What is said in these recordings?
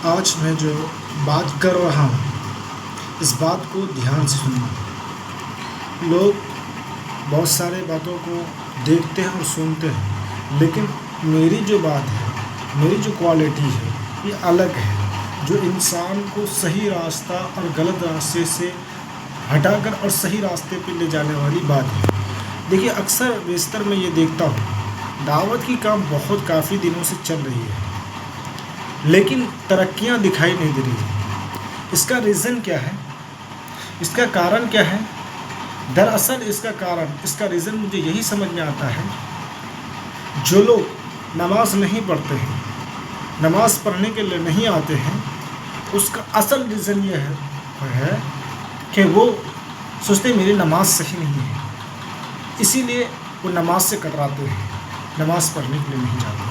آج میں جو بات کر رہا ہوں اس بات کو دھیان سے سننا۔ لوگ بہت سارے باتوں کو دیکھتے ہیں اور سنتے ہیں، لیکن میری جو بات ہے، میری جو کوالٹی ہے یہ الگ ہے، جو انسان کو صحیح راستہ اور غلط راستے سے ہٹا کر اور صحیح راستے پہ لے جانے والی بات ہے۔ دیکھیے، اکثر بیشتر میں یہ دیکھتا ہوں، دعوت کی کام بہت کافی دنوں سے چل رہی ہے، لیکن ترقیاں دکھائی نہیں دے رہی ہیں۔ اس کا ریزن کیا ہے؟ اس کا کارن کیا ہے؟ دراصل اس کا ریزن مجھے یہی سمجھ میں آتا ہے، جو لوگ نماز نہیں پڑھتے ہیں، نماز پڑھنے کے لیے نہیں آتے ہیں، اس کا اصل ریزن یہ ہے کہ وہ سوچتے میری نماز صحیح نہیں ہے، اسی لیے وہ نماز سے کتراتے ہیں، نماز پڑھنے کے لیے نہیں جاتے ہیں۔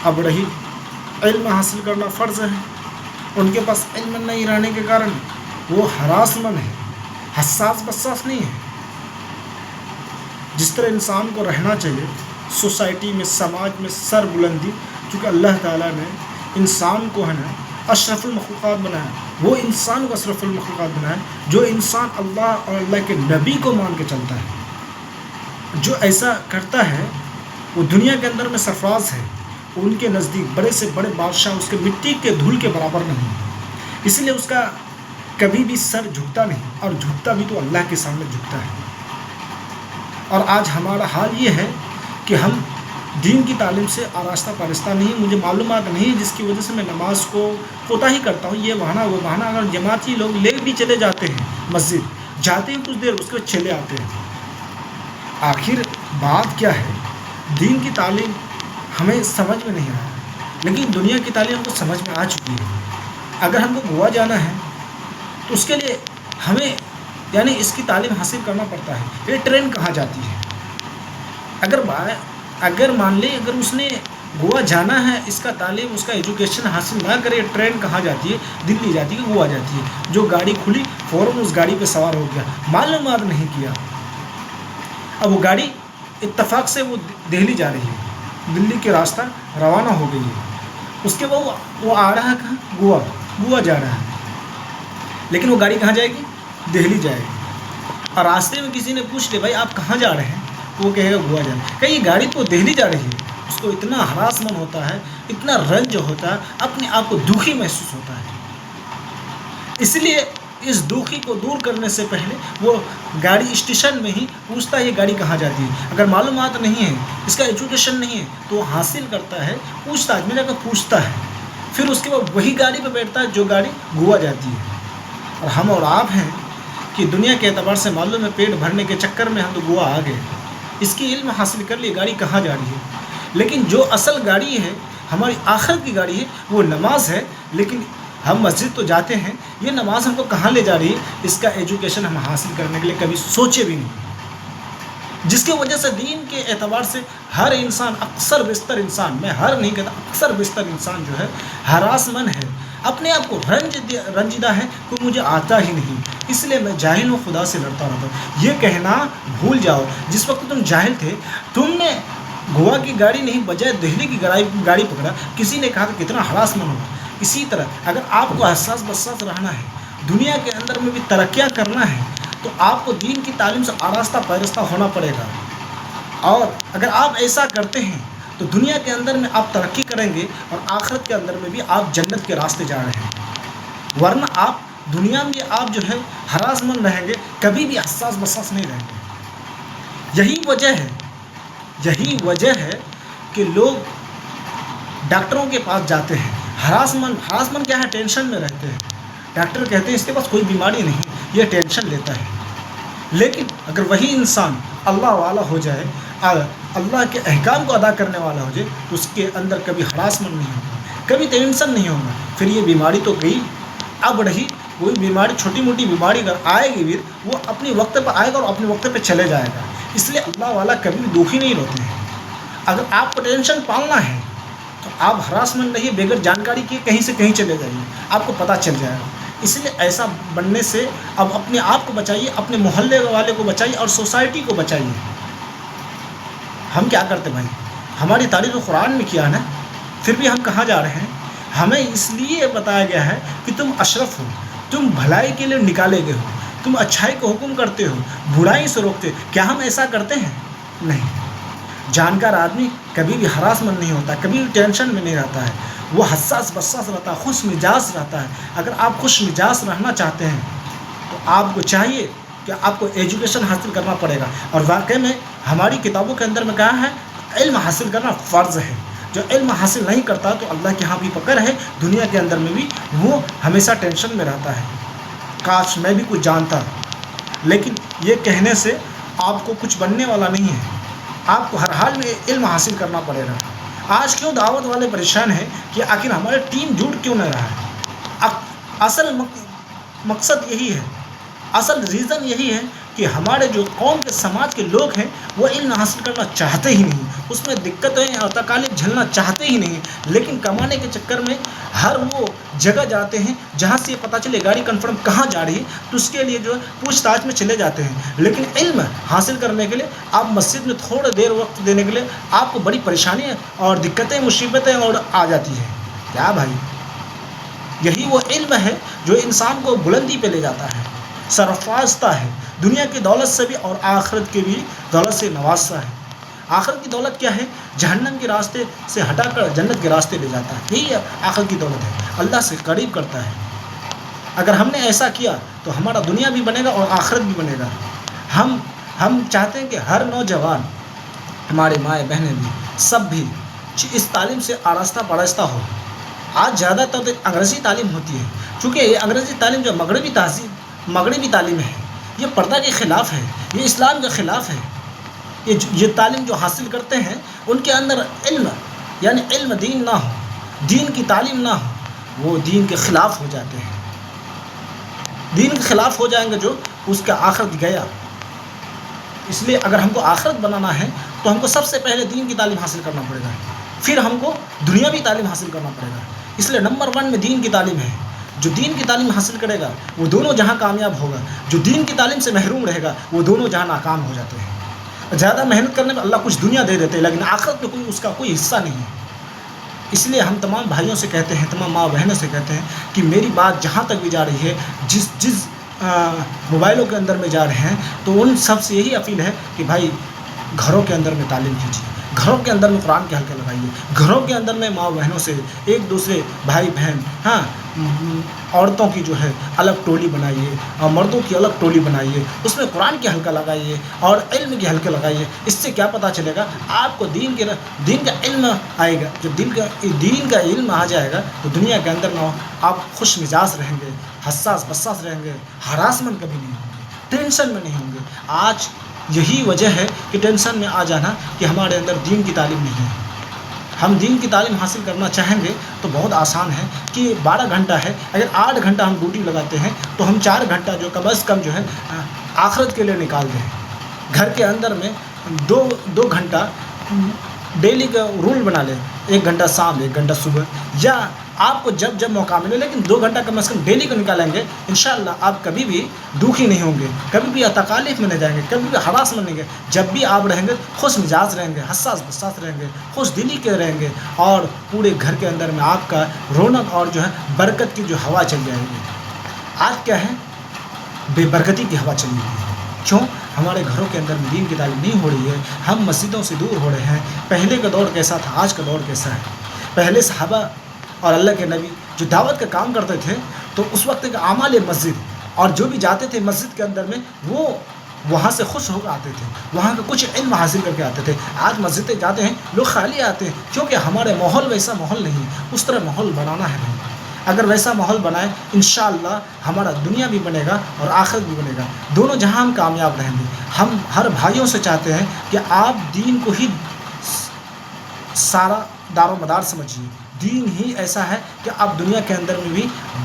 اب رہی علم حاصل کرنا فرض ہے، ان کے پاس علم نہیں رہنے کے کارن وہ ہراس مند ہے، حساس بساس نہیں ہے۔ جس طرح انسان کو رہنا چاہیے سوسائٹی میں، سماج میں سر بلندی، چونکہ اللہ تعالیٰ نے انسان کو ہے نا اشرف المخلوقات بنایا، وہ انسان کو اشرف المخلوقات بنایا، جو انسان اللہ اور اللہ کے نبی کو مان کے چلتا ہے، جو ایسا کرتا ہے وہ دنیا کے اندر میں سرفراز ہے، ان کے نزدیک بڑے سے بڑے بادشاہ اس کے مٹی کے دھول کے برابر نہیں، اس لیے اس کا کبھی بھی سر جھکتا نہیں، اور جھکتا بھی تو اللہ کے سامنے جھکتا ہے۔ اور آج ہمارا حال یہ ہے کہ ہم دین کی تعلیم سے آراستہ پارستہ نہیں، مجھے معلومات نہیں، جس کی وجہ سے میں نماز کو کوتاہی کرتا ہوں، یہ بہانہ وہ بہانہ۔ اگر جماعتی لوگ لے بھی چلے جاتے ہیں مسجد، جاتے ہیں کچھ دیر، اس کے بعد چلے آتے ہیں۔ آخر بات کیا ہے؟ دین کی تعلیم ہمیں سمجھ میں نہیں آیا، لیکن دنیا کی تعلیم ہم کو سمجھ میں آ چکی ہے۔ اگر ہم کو گوا جانا ہے تو اس کے لیے ہمیں یعنی اس کی تعلیم حاصل کرنا پڑتا ہے۔ یہ ٹرین کہاں جاتی ہے؟ اگر مان لیں اگر اس نے گوا جانا ہے، اس کا تعلیم، اس کا ایجوکیشن حاصل نہ کرے، ٹرین کہاں جاتی ہے؟ دلی جاتی ہے، گوا جاتی ہے۔ جو گاڑی کھلی فوراً اس گاڑی پہ سوار ہو گیا، معلومات نہیں کیا۔ اب وہ گاڑی اتفاق سے وہ دہلی جا رہی ہے، دلی کے راستہ روانہ ہو گئی ہے، اس کے بعد وہ آ رہا ہے کہاں؟ گوا جا رہا ہے، لیکن وہ گاڑی کہاں جائے گی؟ دہلی جائے گی۔ اور راستے میں کسی نے پوچھ لیا، بھائی آپ کہاں جا رہے ہیں؟ وہ کہے گا گوا جا رہا ہے۔ کہ یہ گاڑی تو دہلی جا رہی ہے، اس کو اتنا ہراسمنٹ ہوتا ہے، اتنا رنج ہوتا ہے، اپنے آپ کو دکھی محسوس ہوتا ہے۔ اس لیے اس دکھی کو دور کرنے سے پہلے وہ گاڑی اسٹیشن میں ہی پوچھتا ہے یہ گاڑی کہاں جاتی ہے۔ اگر معلومات نہیں ہے، اس کا ایجوکیشن نہیں ہے، تو وہ حاصل کرتا ہے، پوچھتا ہے، میں جا کر پوچھتا ہے، پھر اس کے بعد وہی گاڑی پہ بیٹھتا ہے جو گاڑی گوا جاتی ہے۔ اور ہم اور آپ ہیں کہ دنیا کے اعتبار سے معلوم ہے، پیٹ بھرنے کے چکر میں ہم تو گوا آ گئے، اس کی علم حاصل کر لی گاڑی کہاں جا رہی ہے۔ لیکن جو اصل گاڑی ہے، ہماری آخرت کی گاڑی ہے، وہ نماز ہے۔ لیکن ہم مسجد تو جاتے ہیں، یہ نماز ہم کو کہاں لے جا رہی ہے، اس کا ایجوکیشن ہم حاصل کرنے کے لیے کبھی سوچے بھی نہیں، جس کی وجہ سے دین کے اعتبار سے ہر انسان، اکثر بیشتر انسان، میں ہر نہیں کہتا، اکثر بیشتر انسان جو ہے ہراس مند ہے، اپنے آپ کو رنجیدہ ہے کہ مجھے آتا ہی نہیں، اس لیے میں جاہل ہوں، خدا سے لڑتا رہتا ہوں۔ یہ کہنا بھول جاؤ، جس وقت تم جاہل تھے، تم نے گوا کی گاڑی نہیں بجائے دہلی کی گاڑی پکڑا، کسی نے کہا کہ کتنا ہراس مند ہوگا۔ اسی طرح اگر آپ کو حساس بساس رہنا ہے، دنیا کے اندر میں بھی ترقیاں کرنا ہے، تو آپ کو دین کی تعلیم سے آراستہ پیراستہ ہونا پڑے گا۔ اور اگر آپ ایسا کرتے ہیں تو دنیا کے اندر میں آپ ترقی کریں گے، اور آخرت کے اندر میں بھی آپ جنت کے راستے جا رہے ہیں۔ ورنہ آپ دنیا میں آپ جو ہے ہراس مند رہیں گے، کبھی بھی حساس بساس نہیں رہیں گے۔ یہی وجہ ہے کہ لوگ ڈاکٹروں کے پاس جاتے ہیں، ہراس مند کیا ہے؟ ٹینشن میں رہتے ہیں۔ ڈاکٹر کہتے ہیں اس کے پاس کوئی بیماری نہیں، یہ ٹینشن لیتا ہے۔ لیکن اگر وہی انسان اللہ والا ہو جائے، اللہ کے احکام کو ادا کرنے والا ہو جائے، تو اس کے اندر کبھی ہراسمنٹ نہیں ہوگا، کبھی ٹینشن نہیں ہوگا۔ پھر یہ بیماری تو گئی، اب رہی کوئی بیماری، چھوٹی موٹی بیماری اگر آئے گی بھی، وہ اپنے وقت پہ آئے گا اور اپنے وقت پہ چلے جائے گا۔ اس لیے اللہ والا کبھی بھی دکھی نہیں ہوتے ہیں۔ اگر آپ کو ٹینشن پالنا ہے تو آپ ہراسمنٹ رہیے، بغیر جانکاری کے کہیں سے کہیں چلے جائیے، آپ کو پتہ چل جائے گا۔ اس لیے ایسا بننے سے اب اپنے آپ کو بچائیے، اپنے محلے والے کو بچائیے، اور سوسائٹی کو بچائیے۔ ہم کیا کرتے بھائی؟ ہماری تعلیم قرآن میں کیا ہے نا، پھر بھی ہم کہاں جا رہے ہیں؟ ہمیں اس لیے بتایا گیا ہے کہ تم اشرف ہو، تم بھلائی کے لیے نکالے گئے ہو، تم اچھائی کو حکم کرتے ہو، برائی سے روکتے ہو۔ کیا ہم ایسا کرتے ہیں؟ نہیں۔ جانکار آدمی کبھی بھی ہراسمند نہیں ہوتا، کبھی بھی ٹینشن میں نہیں رہتا ہے، وہ حساس بساس رہتا ہے، خوش مزاج رہتا ہے۔ اگر آپ خوش مزاج رہنا چاہتے ہیں تو آپ کو چاہیے کہ آپ کو ایجوکیشن حاصل کرنا پڑے گا، اور واقعی میں ہماری کتابوں کے اندر میں کہا ہے علم حاصل کرنا فرض ہے۔ جو علم حاصل نہیں کرتا تو اللہ کے ہاں بھی پکڑ ہے، دنیا کے اندر میں بھی وہ ہمیشہ ٹینشن میں رہتا ہے۔ کاش میں بھی کچھ جانتا، لیکن یہ کہنے سے آپ کو کچھ بننے والا نہیں ہے۔ آپ کو ہر حال میں علم حاصل کرنا پڑے گا۔ آج کیوں دعوت والے پریشان ہیں کہ آخر ہمارے ٹیم جڑ کیوں نہ رہا ہے؟ اصل مقصد یہی ہے، اصل ریزن یہی ہے کہ ہمارے جو قوم کے سماج کے لوگ ہیں وہ علم حاصل کرنا چاہتے ہی نہیں، اس میں دقتیں اور تکالیف جھلنا چاہتے ہی نہیں، لیکن کمانے کے چکر میں ہر وہ جگہ جاتے ہیں جہاں سے یہ پتہ چلے گاڑی کنفرم کہاں جا رہی ہے، تو اس کے لیے جو ہے پوچھ تاچھ میں چلے جاتے ہیں۔ لیکن علم حاصل کرنے کے لیے آپ مسجد میں تھوڑا دیر وقت دینے کے لیے آپ کو بڑی پریشانیاں اور دقتیں مصیبتیں اور آ جاتی ہیں۔ کیا بھائی؟ یہی وہ علم ہے جو انسان کو بلندی پہ لے جاتا ہے، سرفراستہ ہے، دنیا کی دولت سے بھی اور آخرت کی بھی دولت سے نوازتا ہے۔ آخرت کی دولت کیا ہے؟ جہنم کے راستے سے ہٹا کر جنت کے راستے لے جاتا ہے، یہی آخرت کی دولت ہے، اللہ سے قریب کرتا ہے۔ اگر ہم نے ایسا کیا تو ہمارا دنیا بھی بنے گا اور آخرت بھی بنے گا۔ ہم چاہتے ہیں کہ ہر نوجوان، ہمارے مائیں بہنیں بھی، سب بھی اس تعلیم سے آراستہ پراستہ ہو۔ آج زیادہ تر انگریزی تعلیم ہوتی ہے، چونکہ یہ انگریزی تعلیم جو مغربی تعلیم ہے، یہ پردہ کے خلاف ہے، یہ اسلام کے خلاف ہے۔ یہ تعلیم جو حاصل کرتے ہیں ان کے اندر علم یعنی علم دین نہ ہو، دین کی تعلیم نہ ہو، وہ دین کے خلاف ہو جاتے ہیں۔ دین کے خلاف ہو جائیں گے جو اس کا آخرت گیا۔ اس لیے اگر ہم کو آخرت بنانا ہے تو ہم کو سب سے پہلے دین کی تعلیم حاصل کرنا پڑے گا، پھر ہم کو دنیاوی تعلیم حاصل کرنا پڑے گا۔ اس لیے نمبر 1 میں دین کی تعلیم ہے۔ جو دین کی تعلیم حاصل کرے گا وہ دونوں جہاں کامیاب ہوگا، جو دین کی تعلیم سے محروم رہے گا وہ دونوں جہاں ناکام ہو جاتے ہیں۔ زیادہ محنت کرنے میں اللہ کچھ دنیا دے دیتے ہیں، لیکن آخرت میں اس کا کوئی حصہ نہیں ہے۔ اس لیے ہم تمام بھائیوں سے کہتے ہیں، تمام ماں بہنوں سے کہتے ہیں کہ میری بات جہاں تک بھی جا رہی ہے، جس موبائلوں کے اندر میں جا رہے ہیں، تو ان سب سے یہی اپیل ہے کہ بھائی گھروں کے اندر میں تعلیم کیجیے، گھروں کے اندر میں قرآن کے حلقے لگائیے، گھروں کے اندر میں ماں بہنوں سے ایک دوسرے بھائی بہن عورتوں کی جو ہے الگ ٹولی بنائیے اور مردوں کی الگ ٹولی بنائیے، اس میں قرآن کے حلقہ لگائیے اور علم کے حلقے لگائیے۔ اس سے کیا پتہ چلے گا آپ کو دین کا علم آئے گا۔ جب دین کا علم آ جائے گا تو دنیا کے اندر نہ آپ خوش مزاج رہیں گے، حساس بساس رہیں گے، ہراسمنٹ کبھی نہیں ہوں گے، ٹینشن میں نہیں ہوں گے۔ آج یہی وجہ ہے کہ ٹینشن میں آ جانا کہ ہمارے اندر دین کی تعلیم نہیں ہے۔ ہم دین کی تعلیم حاصل کرنا چاہیں گے تو بہت آسان ہے کہ 12 گھنٹہ ہے، اگر 8 گھنٹہ ہم ڈیوٹی لگاتے ہیں تو ہم 4 گھنٹہ جو کم از کم جو ہے آخرت کے لیے نکال دیں۔ گھر کے اندر میں دو گھنٹہ ڈیلی کا رول بنا لیں، 1 گھنٹہ شام 1 گھنٹہ صبح، یا آپ کو جب موقع ملے، لیکن 2 گھنٹہ کم از کم ڈیلی کو نکالیں گے، انشاءاللہ آپ کبھی بھی دکھی نہیں ہوں گے، کبھی بھی تکالیف میں نہیں جائیں گے، کبھی بھی ہراس میں نہیں گے۔ جب بھی آپ رہیں گے خوش مزاج رہیں گے، حساس بساس رہیں گے، خوش دلی کے رہیں گے، اور پورے گھر کے اندر میں آپ کا رونق اور جو ہے برکت کی جو ہوا چل جائے گی۔ آج کیا ہے؟ بے برکتی کی ہوا چلی ہوئی ہے۔ کیوں؟ ہمارے گھروں کے اندر دین کی تعلیم نہیں ہو رہی ہے، ہم مسجدوں سے دور ہو رہے ہیں۔ پہلے کا دور کیسا تھا، آج کا دور کیسا ہے؟ پہلے صحابہ اور اللہ کے نبی جو دعوت کا کام کرتے تھے تو اس وقت کے اعمال مسجد اور جو بھی جاتے تھے مسجد کے اندر میں وہ وہاں سے خوش ہو کر آتے تھے، وہاں کا کچھ علم حاصل کر کے آتے تھے۔ آج مسجدیں جاتے ہیں لوگ خالی آتے ہیں، کیونکہ ہمارے ماحول ویسا ماحول نہیں ہے، اس طرح ماحول بنانا ہے ہمیں۔ اگر ویسا ماحول بنائیں انشاءاللہ ہمارا دنیا بھی بنے گا اور آخرت بھی بنے گا، دونوں جہاں ہم کامیاب رہیں گے۔ ہم ہر بھائیوں سے چاہتے ہیں کہ آپ دین کو ہی سارا دار و مدار سمجھیے۔ دین ہی ایسا ہے کہ آپ دنیا کے اندر میں بھی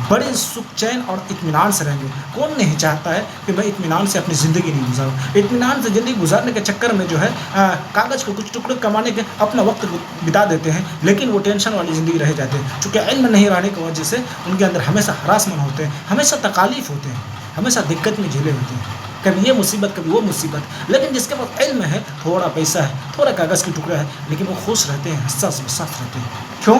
بڑے سکھ چین اور اطمینان سے رہیں گے۔ کون نہیں چاہتا ہے کہ میں اطمینان سے اپنی زندگی نہیں گزاروں؟ اطمینان سے زندگی گزارنے کے چکر میں جو ہے کاغذ کو کچھ ٹکڑے کمانے کے اپنا وقت بتا دیتے ہیں، لیکن وہ ٹینشن والی زندگی رہ جاتے ہیں۔ چونکہ علم نہیں رہنے کی وجہ سے ان کے اندر ہمیشہ ہراسمنٹ ہوتے ہیں، ہمیشہ تکالیف ہوتے ہیں، ہمیشہ دقت میں جھیلے ہوتے ہیں، کبھی یہ مصیبت کبھی وہ مصیبت۔ لیکن جس کے پاس علم ہے، تھوڑا پیسہ ہے، تھوڑا کاغذ کی ٹکڑا ہے، لیکن وہ خوش رہتے ہیں، حساس بساس رہتے ہیں۔ کیوں؟